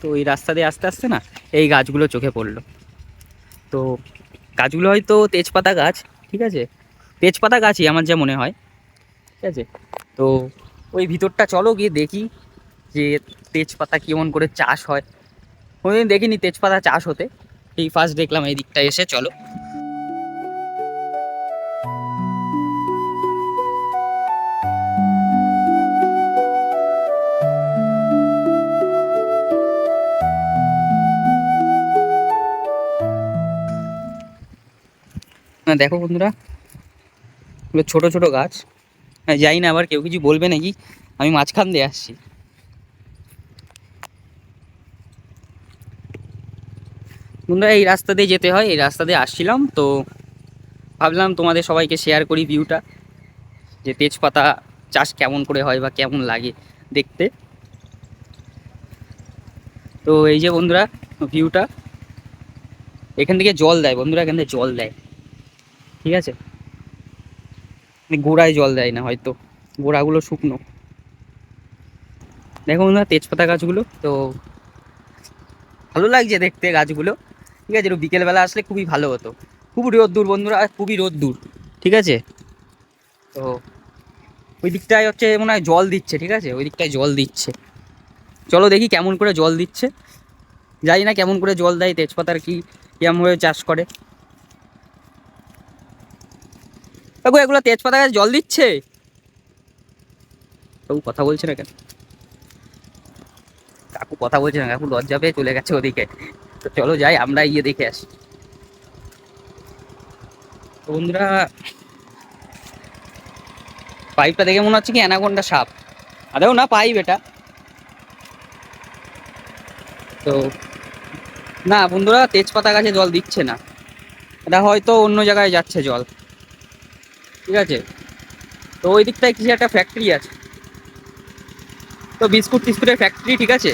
তো এই রাস্তা দিয়ে আস্তে আস্তে না এই গাছগুলো চোখে পড়লো। তো গাছগুলো হয়তো তেজপাতা গাছ, ঠিক আছে, তেজপাতা গাছই আমার যা মনে হয়, ঠিক আছে। তো ওই ভিতরটা চলো গিয়ে দেখি যে তেজপাতা কেমন করে চাষ হয়। কোনোদিন দেখিনি তেজপাতা চাষ হতে, এই ফার্স্ট দেখলাম এই দিকটা এসে। চলো। না দেখো বন্ধুরা, এগুলো ছোটো ছোটো গাছ। হ্যাঁ, যাই না আবার কেউ কিছু বলবে নাকি আমি মাঝখান দিয়ে আসছি। বন্ধুরা এই রাস্তা দিয়ে যেতে হয়, এই রাস্তা দিয়ে আসছিলাম, তো ভাবলাম তোমাদের সবাইকে শেয়ার করি ভিউটা, যে তেজপাতা চাষ কেমন করে হয় বা কেমন লাগে দেখতে। তো এই যে বন্ধুরা ভিউটা, এখান থেকে জল দেয় বন্ধুরা, এখান থেকে জল দেয়, ঠিক আছে। গোড়ায় জল দেয় না হয়তো, গোড়াগুলো শুকনো। দেখো বন্ধুরা তেজপাতা গাছগুলো, তো ভালো লাগছে দেখতে গাছগুলো, ঠিক আছে। বিকেলবেলা আসলে খুবই ভালো হতো। খুব রোদ্দুর বন্ধুরা, খুবই রোদ্দুর, ঠিক আছে। তো ওই দিকটায় হচ্ছে মনে হয় জল দিচ্ছে, ঠিক আছে, ওই দিকটায় জল দিচ্ছে। চলো দেখি কেমন করে জল দিচ্ছে। জানি না কেমন করে জল দেয় তেজপাতার, কি কেমনভাবে চাষ করে। দেখো এগুলো তেজপাতা গাছ জল দিচ্ছে, কাকু কথা বলছে না কেন? কাকু কথা বলছে না, কাকু লজ্জা পেয়ে চলে গেছে ওদিকে। তো চলো যাই আমরা গিয়ে দেখে আসি। তো বন্ধুরা পাইপটা দেখে মনে হচ্ছে কি অ্যানাকোন্ডা সাপ। আদেও না পাইপ এটা। তো না বন্ধুরা তেজপাতা গাছে জল দিচ্ছে না, এটা হয়তো অন্য জায়গায় যাচ্ছে জল, ঠিক আছে। তো ওই দিকটায় কিছু একটা ফ্যাক্টরি আছে, তো বিস্কুট টিস্কুটের ফ্যাক্টরি, ঠিক আছে,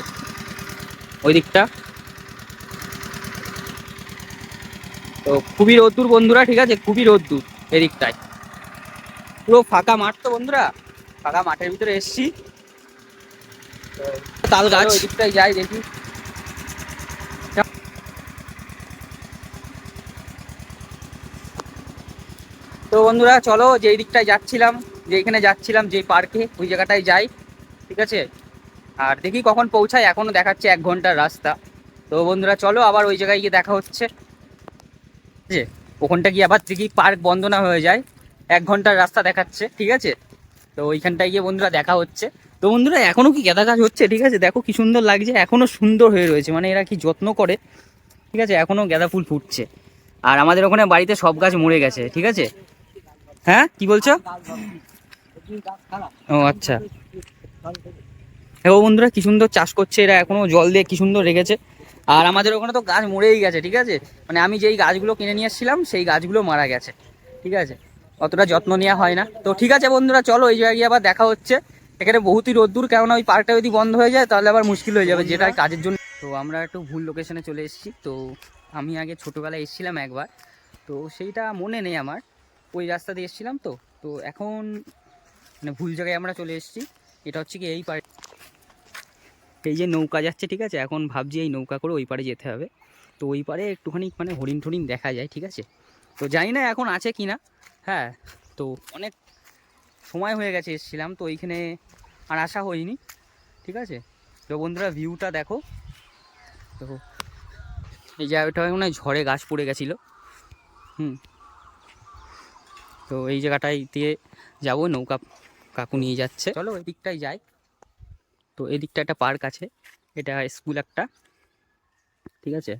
ওই দিকটা। তো খুবই রোদ্দুর বন্ধুরা, ঠিক আছে, খুবই রোদ্দুর এদিকটায়। পুরো ফাঁকা মাঠ তো বন্ধুরা, ফাঁকা মাঠের ভিতরে এসছি। তাল গাছ ওই দিকটায় যাই দেখি। তো বন্ধুরা চলো যেই দিকটায় যাচ্ছিলাম, যেইখানে যাচ্ছিলাম যে পার্কে, ওই জায়গাটায় যাই, ঠিক আছে। আর দেখি কখন পৌঁছায়, এখনো দেখাচ্ছে 1 ঘন্টার রাস্তা। তো বন্ধুরা চলো আবার ওই জায়গায় গিয়ে দেখা হচ্ছে, ঠিক আছে। ওখানটা গিয়ে আবার দেখি পার্ক বন্ধ না হয়ে যায়, 1 ঘন্টার রাস্তা দেখাচ্ছে, ঠিক আছে। তো ওইখানটায় গিয়ে বন্ধুরা দেখা হচ্ছে। তো বন্ধুরা এখনো কি গাঁদা গাছ হচ্ছে, ঠিক আছে, দেখো কি সুন্দর লাগছে, এখনো সুন্দর হয়ে রয়েছে, মানে এরা কি যত্ন করে, ঠিক আছে, এখনো গাঁদা ফুল ফুটছে। আর আমাদের ওখানে বাড়িতে সব গাছ মরে গেছে, ঠিক আছে। হ্যাঁ কি বলছো? ও আচ্ছা। হ্যাঁ বন্ধুরা কি সুন্দর চাষ করছে এরা, এখনো জল দিয়ে কি সুন্দর রেখেছে। আর আমাদের ওখানে তো গাছ মরেই গেছে, ঠিক আছে, মানে আমি যেই গাছগুলো কিনে নিয়ে এসেছিলাম সেই গাছগুলো মারা গেছে, ঠিক আছে, অতটা যত্ন নেওয়া হয় না। তো ঠিক আছে বন্ধুরা চলো এই জায়গায় গিয়ে আবার দেখা হচ্ছে। এখানে বহুতই রোদ্দুর, কেননা ওই পার্কটা যদি বন্ধ হয়ে যায় তাহলে আবার মুশকিল হয়ে যাবে, যেটা কাজের জন্য। তো আমরা একটু ভুল লোকেশনে চলে এসেছি। তো আমি আগে ছোটোবেলায় এসেছিলাম একবার, তো সেইটা মনে নেই আমার, ওই রাস্তা দিয়ে এসেছিলাম। তো তো এখন মানে ভুল জায়গায় আমরা চলে এসেছি। এটা হচ্ছে কি এই পারে, এই যে নৌকা যাচ্ছে, ঠিক আছে, এখন ভাবছি এই নৌকা করে ওই পারে যেতে হবে। তো ওই পারে একটুখানি মানে হরিণ টরিণ দেখা যায়, ঠিক আছে। তো জানি না এখন আছে কি না। হ্যাঁ, তো অনেক সময় হয়ে গেছে এসেছিলাম, তো এইখানে আর আসা হয়নি, ঠিক আছে। তো বন্ধুরা ভিউটা দেখো। তো এই জায়গাটা মনে হয় ঝড়ে গাছ পড়ে গেছিলো। হুম। তো এই জায়গাটায় দিয়ে যাবো, নৌকা কাকু নিয়ে যাচ্ছে, চলো ওই দিকটায় যাই। তো এই দিকটা একটা পার্ক আছে, এটা স্কুল একটা, ঠিক আছে।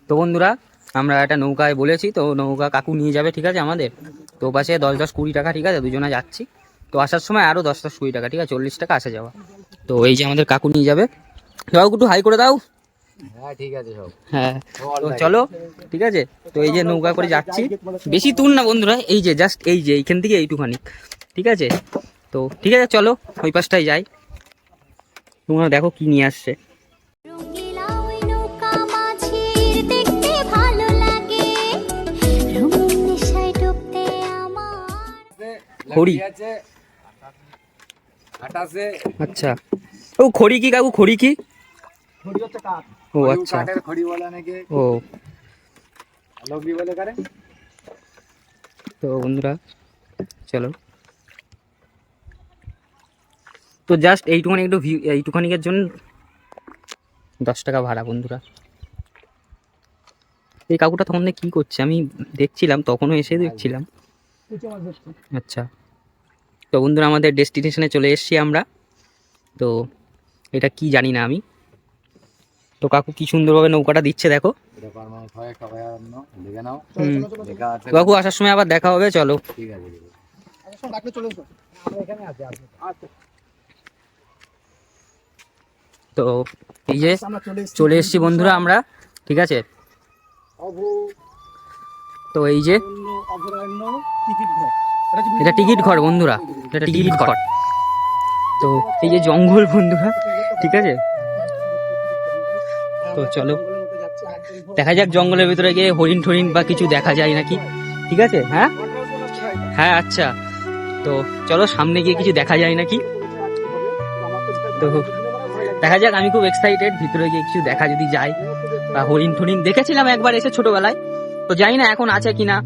তো বন্ধুরা আমরা একটা নৌকায় বলেছি, তো নৌকা কাকু নিয়ে যাবে, ঠিক আছে আমাদের। তো পাশে 10-10-20 টাকা, ঠিক আছে, দুজনে যাচ্ছি। তো আসার সময় আরও 10-20 টাকা, ঠিক আছে, 40 টাকা আসা যাওয়া। তো এই যে আমাদের কাকু নিয়ে যাবে। যাও একটু হাই করে দাও। হ্যাঁ ঠিক আছে সব। হ্যাঁ তো চলো, ঠিক আছে। তো এই যে নৌকা করে যাচ্ছি, বেশি দূর না বন্ধুরা, এই যে জাস্ট এই যে এইখান থেকে এইটুখানি, ঠিক আছে। তো ঠিক আছে চলো ওই পাশটায় যাই, তোমরা দেখো কি নিয়ে আসছে। রঙিলা ওই নৌকা মাঝির দেখতে ভালো লাগে, রঙিন নেশায় ডুবতে আমার। খড়ি আছে 28-এ। আচ্ছা। ও খড়ি কি কাকু, খড়ি কি? খড়ি হচ্ছে কাঠ। ও খড়ি আচ্ছা। কাঠের খড়ি বলে অনেকে, ও লগি বলে করে। তো বন্ধুরা চলো, তো জাস্ট এইটুখানি একটু ভিউ, এইটুখানিকের জন্য 10 টাকা ভাড়া বন্ধুরা। এই কাকুটা তখন কি করছে আমি দেখছিলাম, তখনও এসে দেখছিলাম। কুচো মাছ ধরছে। আচ্ছা। তো বন্ধুরা আমাদের ডেস্টিনেশনে চলে এসেছি আমরা। তো এটা কি জানি না আমি। তো কাকু কি সুন্দরভাবে নৌকাটা দিচ্ছে দেখো। এটা পার্মানেন্ট হয়, সবাই অন্য দেখে নাও, হুম। লেখা আছে। কাকু আসার সময় আবার দেখা হবে, চলো। ঠিক আছে, ঠিক আছে। আচ্ছা শোন, ডাকলে চলে এসো। আমরা এখানে আছি, আসবে। আচ্ছা তো এই যে আমরা চলে এসেছি বন্ধুরা আমরা, ঠিক আছে। তো এই যে অভয়ারণ্য টিকিট ঘর। হচ্ছে এটা টিকিট ঘর বন্ধুরা, এটা টিকিট ঘর। তো এই যে জঙ্গল বন্ধুরা, ঠিক আছে। তো চলো জঙ্গলের মধ্যে যাচ্ছি, একদম দেখা যাক জঙ্গলের ভিতরে গিয়ে হরিণ ঠরিণ বা কিছু দেখা যায় নাকি, ঠিক আছে। হ্যাঁ হ্যাঁ আচ্ছা। তো চলো সামনে গিয়ে কিছু দেখা যায় নাকি। তো দেখা যাক, আমি খুব এক্সাইটেড ভিতরে গিয়ে কিছু দেখা যদি যায়, বা হরিণ ঠরিণ দেখেছিলাম একবার এসে ছোটবেলায়, তো জানি না এখন আছে কিনা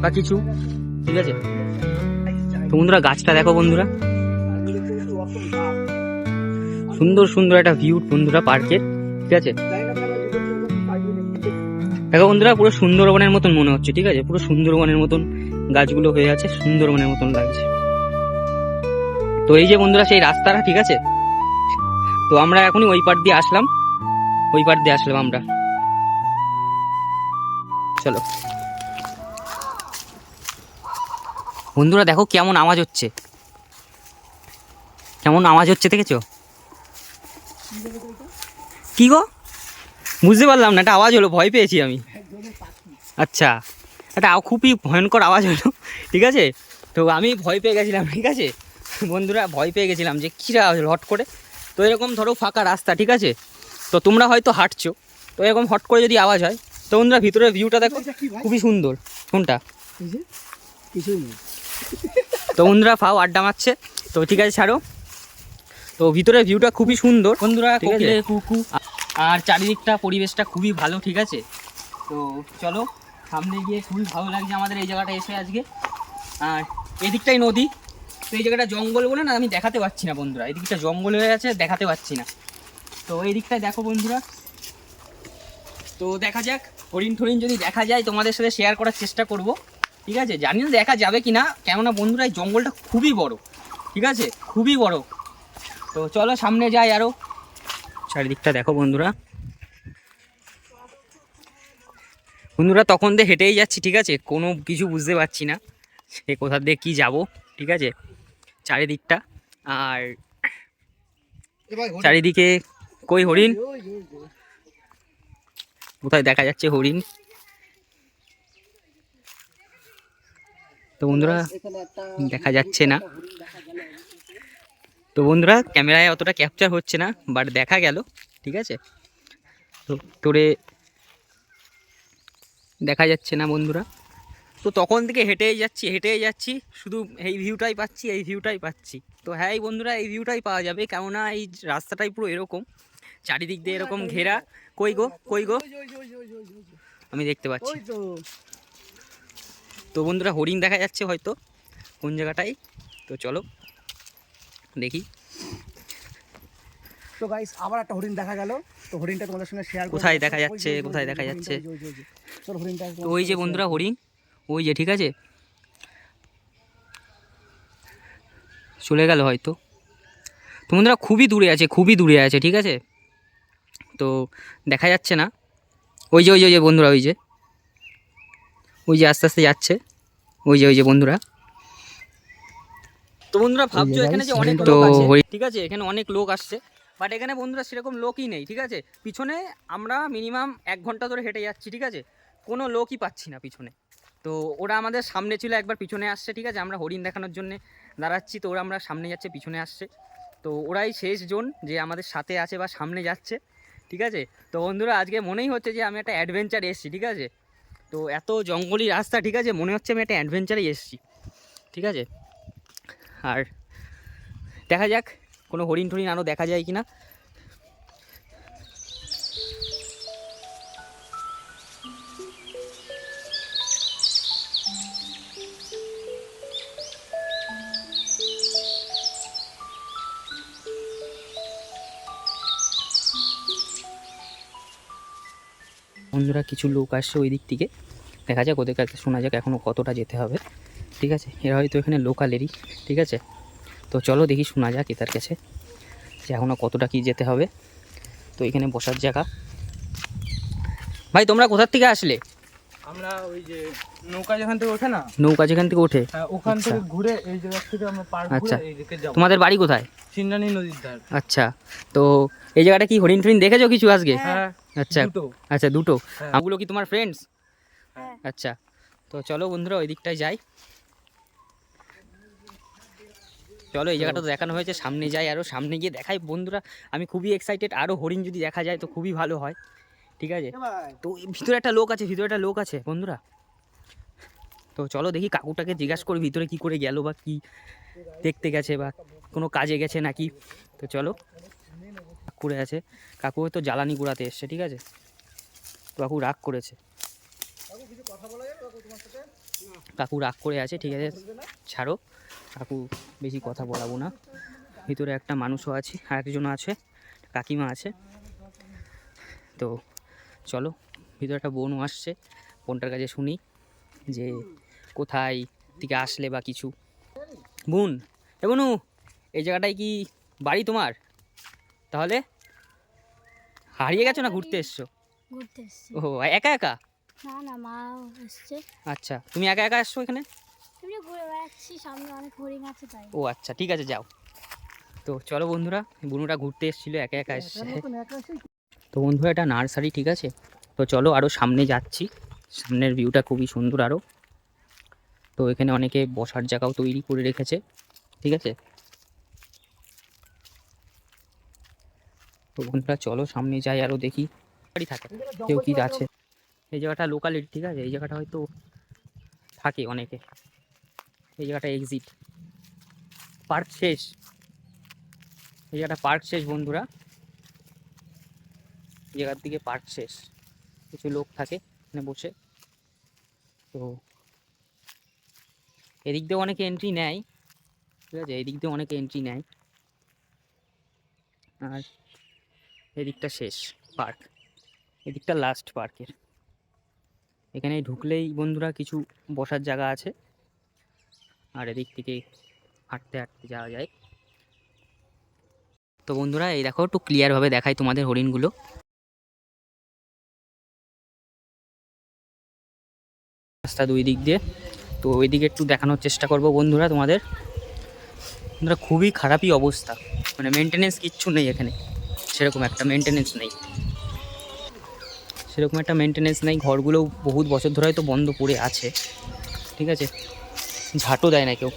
বা কিছু, ঠিক আছে। তো বন্ধুরা গাছটা দেখো বন্ধুরা, সুন্দর সুন্দর একটা ভিউ বন্ধুরা পার্কের, ঠিক আছে। দেখো বন্ধুরা পুরো সুন্দরবনের মতন মনে হচ্ছে, ঠিক আছে, পুরো সুন্দরবনের মতন গাছগুলো হয়ে আছে, সুন্দরবনের মতন লাগছে। তো এই যে বন্ধুরা সেই রাস্তাটা, ঠিক আছে। তো আমরা এখনই ওই পার দিয়ে আসলাম, ওই পার দিয়ে আসলাম আমরা, চলো। বন্ধুরা দেখো কেমন আওয়াজ হচ্ছে, কেমন আওয়াজ হচ্ছে দেখেছো? কি গো বুঝতে পারলাম না, একটা আওয়াজ হলো, ভয় পেয়েছি আমি। আচ্ছা, একটা খুবই ভয়ঙ্কর আওয়াজ হলো, ঠিক আছে। তো আমি ভয় পেয়ে গেছিলাম, ঠিক আছে বন্ধুরা, ভয় পেয়ে গেছিলাম যে কী আওয়াজ হলো হট করে। তো এরকম ধরো ফাঁকা রাস্তা, ঠিক আছে, তো তোমরা হয়তো হাঁটছো, তো এরকম হট করে যদি আওয়াজ হয়, তো বন্ধুরা ভিতরের ভিউটা দেখো খুবই সুন্দর। কোনটা? কিছুই নেই। তো বন্ধুরা ফাও আড্ডা মারছে, তো ঠিক আছে ছাড়ো। তো ভিতরের ভিউটা খুবই সুন্দর বন্ধুরা, কোকিলের কুকু, আর চারিদিকটা পরিবেশটা খুবই ভালো, ঠিক আছে। তো চলো সামনে গিয়ে, খুবই ভালো লাগছে আমাদের এই জায়গাটা এসে আজকে। আর এদিকটাই নদী, তো এই জায়গাটা জঙ্গল বলে না আমি দেখাতে পারছি না বন্ধুরা, এদিকটা জঙ্গল হয়ে গেছে, দেখাতে পারছি না। তো এই দিকটায় দেখো বন্ধুরা, তো দেখা যাক হরিণ ঠরিণ যদি দেখা যায় তোমাদের সাথে শেয়ার করার চেষ্টা করব, ঠিক আছে। জানি না দেখা যাবে কি না, কেননা বন্ধুরা এই জঙ্গলটা খুবই বড়, ঠিক আছে, খুবই বড়। তো চলো সামনে যাই আরো। চারিদিকটা দেখো বন্ধুরা, বন্ধুরা তখন দিয়ে হেঁটেই যাচ্ছি, ঠিক আছে, কোনো কিছু বুঝতে পারছি না সে কোথা দিয়ে কি যাব, ঠিক আছে, চারিদিকটা। আর চারিদিকে কই হরিণ, কোথায় দেখা যাচ্ছে হরিণ? তো বন্ধুরা দেখা যাচ্ছে না। তো বন্ধুরা ক্যামেরায় অতটা ক্যাপচার হচ্ছে না, বাট দেখা গেল, ঠিক আছে। তো তোরে দেখা যাচ্ছে না বন্ধুরা। তো তখন থেকে হেঁটেই যাচ্ছি, শুধু এই ভিউটাই পাচ্ছি, এই ভিউটাই পাচ্ছি। তো হ্যাঁ এই বন্ধুরা এই ভিউটাই পাওয়া যাবে, কেননা এই রাস্তাটাই পুরো এরকম, চারিদিক দিয়ে এরকম ঘেরা। কই গো, কই গো, আমি দেখতে পাচ্ছি। তো বন্ধুরা হরিণ দেখা যাচ্ছে হয়তো কোন জায়গাটায়, তো চলো দেখি। তো গাইস আবার একটা হরিণ দেখা গেল, তো হরিণটা তোমাদের সঙ্গে শেয়ার করব। কোথায় দেখা যাচ্ছে, কোথায় দেখা যাচ্ছে? চলো হরিণটা। তো ওই যে বন্ধুরা হরিণ, ওই যে, ঠিক আছে, চলে গেল হয়তো। তো বন্ধুরা খুবই দূরে আছে, খুবই দূরে আছে, ঠিক আছে, তো দেখা যাচ্ছে না। ওই যে, ওই যে, ওই যে বন্ধুরা, ওই যে, ওই যে আস্তে আস্তে যাচ্ছে, ওই যে, ওই যে বন্ধুরা। তো বন্ধুরা ভাবছো এখানে যে অনেক লোক আছে, ঠিক আছে, এখানে অনেক লোক আসছে, বাট এখানে বন্ধুরা সেরকম লোকই নেই, ঠিক আছে। পিছনে আমরা মিনিমাম 1 ঘন্টা ধরে হেঁটে যাচ্ছি, ঠিক আছে, কোনো লোকই পাচ্ছি না পিছনে। তো ওরা আমাদের সামনে ছিল, একবার পিছনে আসছে, ঠিক আছে, আমরা হরিণ দেখানোর জন্য দাঁড়াচ্ছি, তো ওরা আমরা সামনে যাচ্ছে, পিছনে আসছে। তো ওরাই শেষ জন যে আমাদের সাথে আছে বা সামনে যাচ্ছে, ঠিক আছে। তো বন্ধুরা আজকে মনেই হচ্ছে যে আমি একটা অ্যাডভেঞ্চার এসেছি, ঠিক আছে। তো এত জঙ্গলি রাস্তা, ঠিক আছে, মনে হচ্ছে আমি একটা অ্যাডভেঞ্চারে এসেছি, ঠিক আছে। আর দেখা যাক কোনো হরিণ টরিণ আরও দেখা যায় কি না। বন্ধুরা কিছু লোক আসছে ওই দিক থেকে, দেখা যাক ওদের কাছে, শোনা যাক এখনও কতটা যেতে হবে। ঠিক আছে, এরা হয়তো এখানে লোকালেরই। ঠিক আছে, তো চলো দেখি, শোনা যাক এটার কাছে যে এখনও কতটা কি যেতে হবে। তো এখানে বসার জায়গা। ভাই তোমরা কোথার থেকে আসলে? আমরা ওই যে নৌকা যেখান থেকে ওঠে না, নৌকা যেখান থেকে ওঠে, হ্যাঁ, ওখান আচ্ছা। থেকে ঘুরে এই জায়গা থেকে আমরা পার আচ্ছা। ঘুরে এইদিকে যাব। তোমাদের বাড়ি কোথায়? সিন্নানি নদীর ধার। আচ্ছা, তো এই জায়গাটা কি হরিণ টরিণ দেখেছো কিছু আজকে? হ্যাঁ, আচ্ছা দুটো। আচ্ছা, দুটো। হ্যাঁ। আমগুলো কি তোমার ফ্রেন্ডস? হ্যাঁ। আচ্ছা, তো চলো বন্ধুরা ওই দিকটায় যাই। চলো, এই জায়গাটা তো দেখানো হয়েছে, সামনে যাই, আরও সামনে গিয়ে দেখাই বন্ধুরা। আমি খুবই এক্সাইটেড, আরও হরিণ যদি দেখা যায় তো খুবই ভালো হয়। ঠিক আছে, তো এই ভিতরে একটা লোক আছে, ভিতরে একটা লোক আছে বন্ধুরা। তো চলো দেখি, কাকুটাকে জিজ্ঞাসা করি ভিতরে কি করে গেল, বা কি দেখতে গেছে, বা কোনো কাজে গেছে নাকি। তো চলো, করে আছে কাকু, হয়তো জ্বালানি কুড়াতে এসছে। ঠিক আছে, তো কাকু রাগ করেছে, কাকু রাগ করে আছে। ঠিক আছে, ছাড়ো, কাকু বেশি কথা বলাবো না। ভিতরে একটা মানুষও আছে, আর একজন আছে, কাকিমা আছে। তো চলো, ভিতরে একটা বোনও আসছে, বোনটার কাছে শুনি যে কোথায় থেকে আসলে বা কিছু। বোন, এ বোনু, এই জায়গাটায় কি বাড়ি তোমার? তাহলে হারিয়ে গেছো না ঘুরতে এসছো? ঘুরতে এসছি। ও, একা একা? না না, মা এসছে। আচ্ছা, তুমি একা একা আসছো এখানে? এমনি ঘুরে বেড়াচ্ছি, সামনে অনেক হরিণ আছে তাই। ও আচ্ছা, ঠিক আছে, যাও। তো চলো বন্ধুরা, বুনুটা ঘুরতে এসেছিলো, একা একা এসছে। তো বন্ধুরা এটা নার্সারি। ঠিক আছে, তো চলো আরও সামনে যাচ্ছি, সামনের ভিউটা খুবই সুন্দর আরও। তো এখানে অনেকে বসার জায়গাও তৈরি করে রেখেছে। ঠিক আছে, তো বন্ধুরা চলো সামনে যাই, আরও দেখি বাড়ি থাকে কেউ কি আছে। এই জায়গাটা লোকালিটি। ঠিক আছে, এই জায়গাটা হয়তো থাকে অনেকে। এই জায়গাটা এক্সিট, পার্ক শেষ। এই জায়গাটা পার্ক শেষ বন্ধুরা, এই জায়গার দিকে পার্ক শেষ। কিছু লোক থাকে এখানে বসে। তো এদিক দিয়ে অনেকে এন্ট্রি নেয়। ঠিক আছে, এদিক দিয়ে অনেকে এন্ট্রি নেয়, আর এদিকটা শেষ পার্ক, এদিকটা লাস্ট পার্কের। এখানে ঢুকলেই বন্ধুরা কিছু বসার জায়গা আছে, আর এদিক থেকে হাঁটতে হাঁটতে যাওয়া যায়। তো বন্ধুরা এই দেখো, একটু ক্লিয়ারভাবে দেখাই তোমাদের হরিণগুলো। রাস্তা দুই দিক দিয়ে, তো ওই দিকে একটু দেখানোর চেষ্টা করব বন্ধুরা তোমাদের। বন্ধুরা খুবই খারাপই অবস্থা, মানে মেনটেনেন্স কিচ্ছু নেই এখানে, সেরকম একটা মেনটেনেন্স নেই, সেরকম একটা মেনটেনেন্স নেই। ঘরগুলো বহুত বছর ধরে হয়তো বন্ধ পড়ে আছে। ঠিক আছে, ঝাঁটও দেয় না কেউ।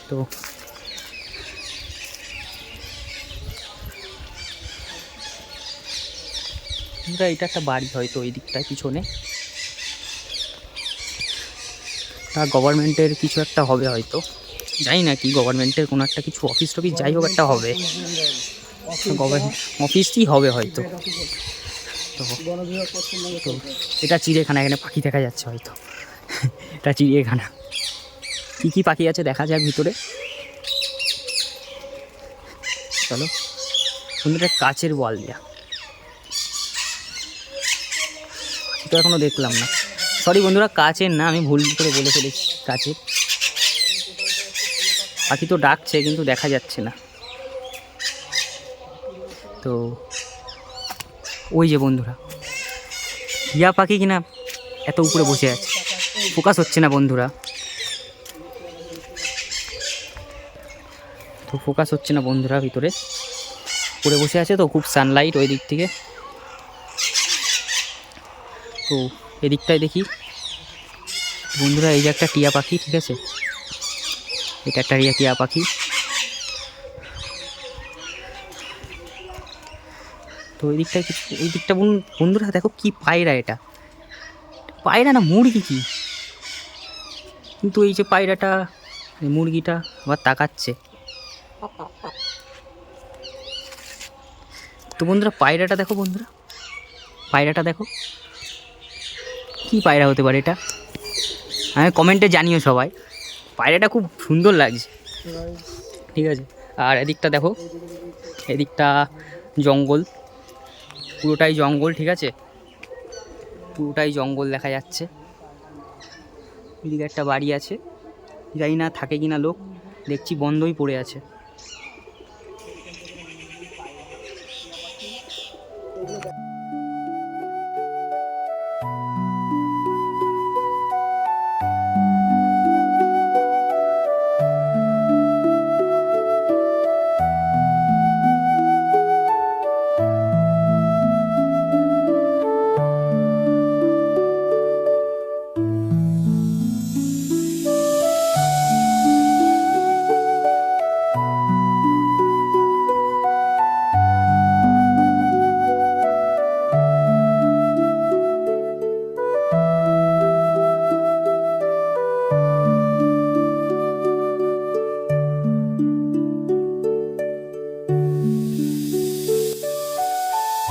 তো এটা একটা বাড়ি হয়তো ওই দিকটায় পিছনে, গভর্নমেন্টের কিছু একটা হবে হয়তো, জানি না কি, গভর্নমেন্টের কোনো একটা কিছু অফিস টফিস যাই হোক একটা হবে, গভর্নমেন্ট অফিসই হবে হয়তো। তো তো এটা চিড়িয়াখানা, এখানে পাখি দেখা যাচ্ছে হয়তো। এটা চিড়িয়াখানা, কী কী পাখি আছে দেখা যাক ভিতরে। চলো বন্ধুরা, কাচের ওয়াল দেওয়া, তো এখনো দেখলাম না। সরি বন্ধুরা, কাচের না, আমি ভুল করে বলে ফেলেছি কাচের। পাখি তো ডাকছে কিন্তু দেখা যাচ্ছে না। তো ওই যে বন্ধুরা, টিয়া পাখি কিনা এত উপরে বসে আছে, ফোকাস হচ্ছে না বন্ধুরা, তো ফোকাস হচ্ছে না বন্ধুরা। ভিতরে উপরে বসে আছে, তো খুব সানলাইট ওই দিক থেকে। তো এদিকটায় দেখি বন্ধুরা, এই যে একটা টিয়া পাখি। ঠিক আছে, এটা একটা টিয়া পাখি। তো এই দিকটায় কিছু, এই দিকটা বন্ধুরা দেখো কি পায়রা, এটা পায়রা না মুরগি, কি কিন্তু এই যে পায়রাটা, এই মুরগিটা আবার তাকাচ্ছে। তো বন্ধুরা পায়রাটা দেখো, বন্ধুরা পায়রাটা দেখো, কি পায়রা হতে পারে এটা? আমি কমেন্টে জানিও সবাই। পায়রাটা খুব সুন্দর লাগছে, ঠিক আছে। আর এদিকটা দেখো, এদিকটা জঙ্গল, পুরোটাই জঙ্গল, ঠিক আছে, পুরোটাই জঙ্গল দেখা যাচ্ছে। এদিকে একটা বাড়ি আছে, জানি না থাকে কিনা লোক, দেখছি বন্ধই পড়ে আছে।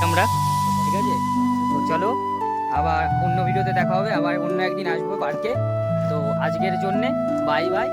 আমরা, ঠিক আছে, তো চলো আবার অন্য ভিডিওতে দেখা হবে, আবার অন্য একদিন আসবো পার্কে। তো আজকের জন্যে বাই বাই।